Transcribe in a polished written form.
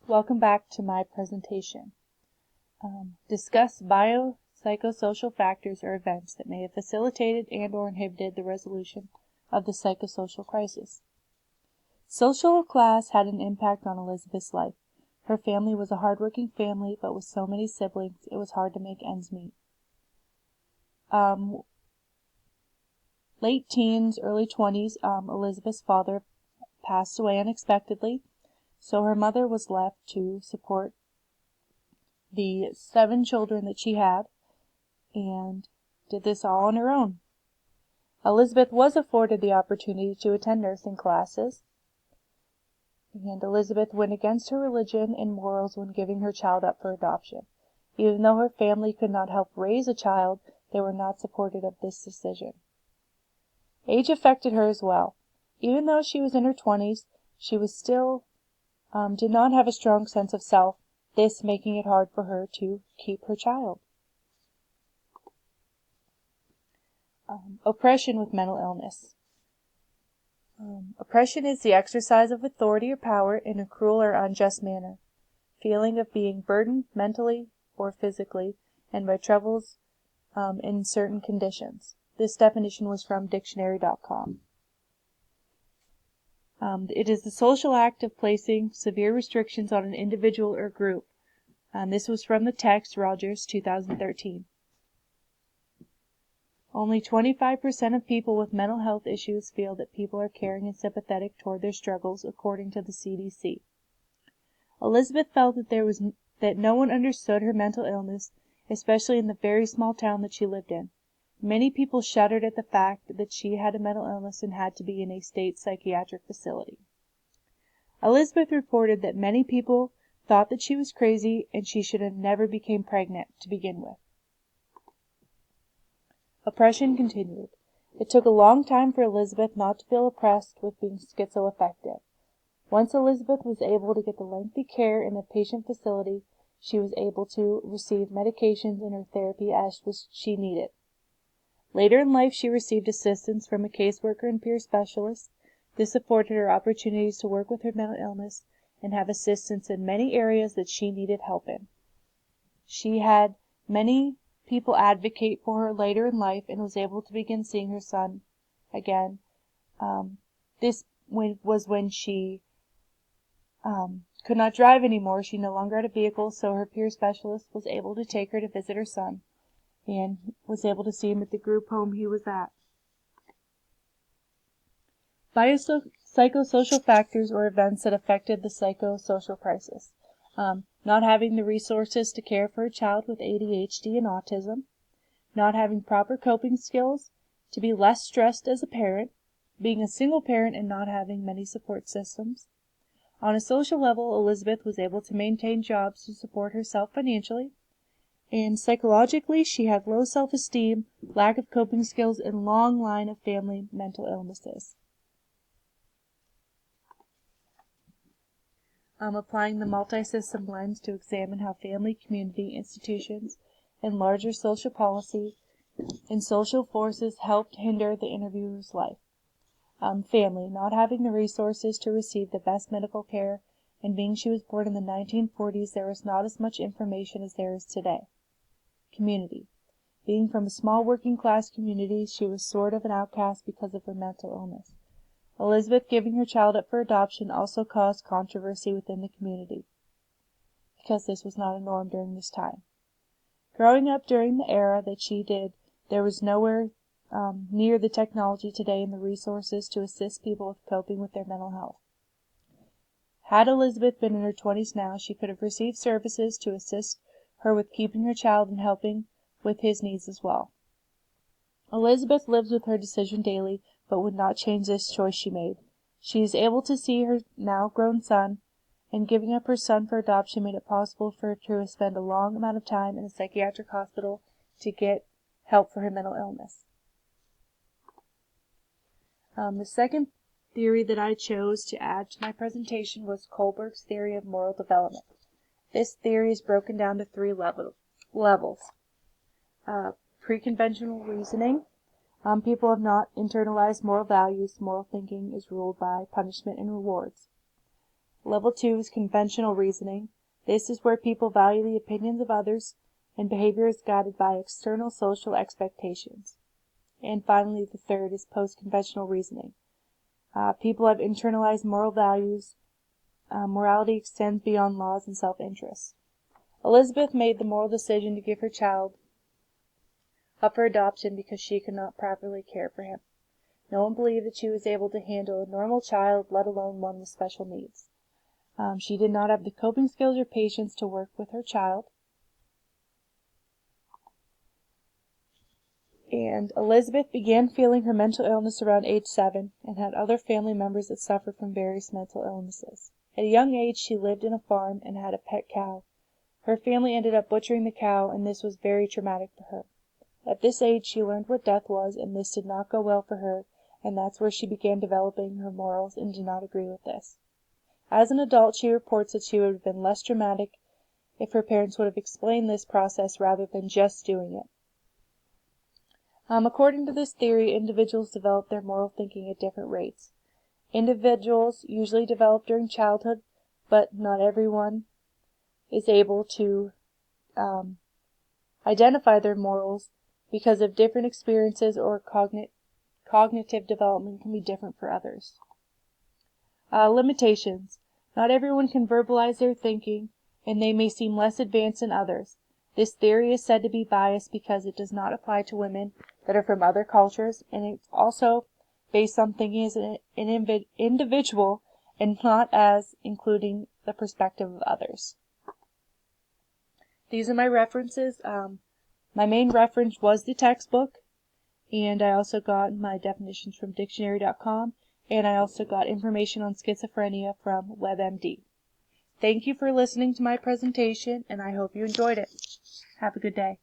Welcome back to my presentation. Discuss biopsychosocial factors or events that may have facilitated and or inhibited the resolution of the psychosocial crisis. Social class had an impact on Elizabeth's life. Her family was a hardworking family, but with so many siblings, it was hard to make ends meet. Late teens, early 20s, Elizabeth's father passed away unexpectedly, so her mother was left to support the 7 children that she had, and did this all on her own. Elizabeth was afforded the opportunity to attend nursing classes, and Elizabeth went against her religion and morals when giving her child up for adoption. Even though her family could not help raise a child, they were not supportive of this decision. Age affected her as well. Even though she was in her 20s, she was still did not have a strong sense of self, this making it hard for her to keep her child. Oppression with mental illness. Oppression is the exercise of authority or power in a cruel or unjust manner. Feeling of being burdened mentally or physically and by troubles in certain conditions. This definition was from dictionary.com. It is the social act of placing severe restrictions on an individual or group. This was from the text, Rogers, 2013. Only 25% of people with mental health issues feel that people are caring and sympathetic toward their struggles, according to the CDC. Elizabeth felt that no one understood her mental illness, especially in the very small town that she lived in. Many people shuddered at the fact that she had a mental illness and had to be in a state psychiatric facility. Elizabeth reported that many people thought that she was crazy and she should have never become pregnant to begin with. Oppression continued. It took a long time for Elizabeth not to feel oppressed with being schizoaffective. Once Elizabeth was able to get the lengthy care in a patient facility, she was able to receive medications and her therapy as she needed. Later in life, she received assistance from a caseworker and peer specialist. This afforded her opportunities to work with her mental illness and have assistance in many areas that she needed help in. She had many people advocate for her later in life and was able to begin seeing her son again. This was when she could not drive anymore. She no longer had a vehicle, so her peer specialist was able to take her to visit her son and was able to see him at the group home he was at. Biopsychosocial factors or events that affected the psychosocial crisis. Not having the resources to care for a child with ADHD and autism. Not having proper coping skills. To be less stressed as a parent. Being a single parent and not having many support systems. On a social level, Elizabeth was able to maintain jobs to support herself financially. And psychologically, she had low self-esteem, lack of coping skills, and long line of family mental illnesses. Applying the multi-system lens to examine how family, community, institutions, and larger social policy and social forces helped hinder the interviewer's life. Family, not having the resources to receive the best medical care, and being she was born in the 1940s, there was not as much information as there is today. Community. Being from a small working class community, she was sort of an outcast because of her mental illness. Elizabeth giving her child up for adoption also caused controversy within the community, because this was not a norm during this time. Growing up during the era that she did, there was nowhere near the technology today and the resources to assist people with coping with their mental health. Had Elizabeth been in her 20s now, she could have received services to assist her with keeping her child and helping with his needs as well. Elizabeth lives with her decision daily, but would not change this choice she made. She is able to see her now grown son, and giving up her son for adoption made it possible for her to spend a long amount of time in a psychiatric hospital to get help for her mental illness. The second theory that I chose to add to my presentation was Kohlberg's theory of moral development. This theory is broken down to 3 levels. Pre-conventional reasoning. People have not internalized moral values. Moral thinking is ruled by punishment and rewards. Level 2 is conventional reasoning. This is where people value the opinions of others and behavior is guided by external social expectations. And finally, the third is post-conventional reasoning. People have internalized moral values. Morality extends beyond laws and self-interest. Elizabeth made the moral decision to give her child up for adoption because she could not properly care for him. No one believed that she was able to handle a normal child, let alone one with special needs. She did not have the coping skills or patience to work with her child. And Elizabeth began feeling her mental illness around age 7 and had other family members that suffered from various mental illnesses. At a young age, she lived in a farm and had a pet cow. Her family ended up butchering the cow, and this was very traumatic for her. At this age, she learned what death was, and this did not go well for her, and that's where she began developing her morals and did not agree with this. As an adult, she reports that she would have been less traumatic if her parents would have explained this process rather than just doing it. According to this theory, individuals develop their moral thinking at different rates. Individuals usually develop during childhood, but not everyone is able to identify their morals because of different experiences, or cognitive development can be different for others. Limitations. Not everyone can verbalize their thinking, and they may seem less advanced than others. This theory is said to be biased because it does not apply to women that are from other cultures, and it's also based on thinking as an individual and not as including the perspective of others. These are my references. My main reference was the textbook, and I also got my definitions from dictionary.com, and I also got information on schizophrenia from WebMD. Thank you for listening to my presentation, and I hope you enjoyed it. Have a good day.